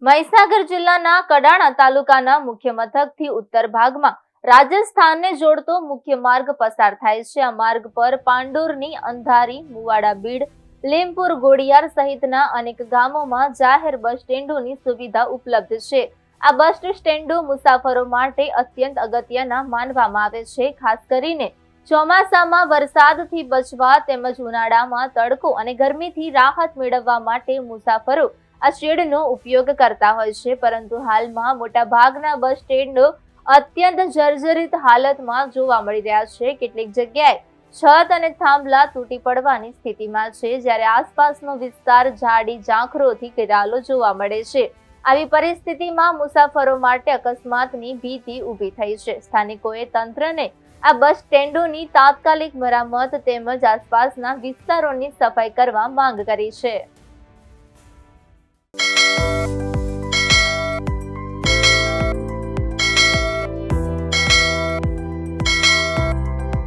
મહીસાગર જિલ્લાના કડાણા તાલુકાના મુખ્ય મથકથી ઉત્તર ભાગમાં રાજસ્થાનને જોડતો મુખ્ય માર્ગ પસાર થાય છે। આ માર્ગ પર પાંડુરની, અંધારી, મુવાડા બીડ, લીમપુર ગોડિયાર સહિતના અનેક ગામોમાં જાહેર બસ સ્ટેન્ડોની સુવિધા ઉપલબ્ધ છે। આ બસ સ્ટેન્ડો મુસાફરો માટે અત્યંત અગત્યના માનવામાં આવે છે। ખાસ કરીને ચોમાસામાં વરસાદથી બચવા તેમજ ઉનાળામાં તડકો અને ગરમીથી રાહત મેળવવા માટે મુસાફરો આ શેડનો ઉપયોગ કરતા હોય છે। પરંતુ હાલમાં મોટાભાગના બસ સ્ટેન્ડો અત્યંત જર્જરિત હાલતમાં જોવા મળી રહ્યા છે। કેટલીક જગ્યાએ છત અને થાંભલા તૂટી પડવાની સ્થિતિમાં છે, જ્યારે આસપાસનો વિસ્તાર ઝાડી ઝાંખરોથી ઘેરાયેલો જોવા મળે છે। આવી પરિસ્થિતિમાં મુસાફરો માટે અકસ્માતની ભીતિ ઊભી થઈ છે। સ્થાનિકોએ તંત્રને આ બસ સ્ટેન્ડોની તાત્કાલિક મરામત તેમજ આસપાસના વિસ્તારોની સફાઈ કરવા માંગ કરી છે।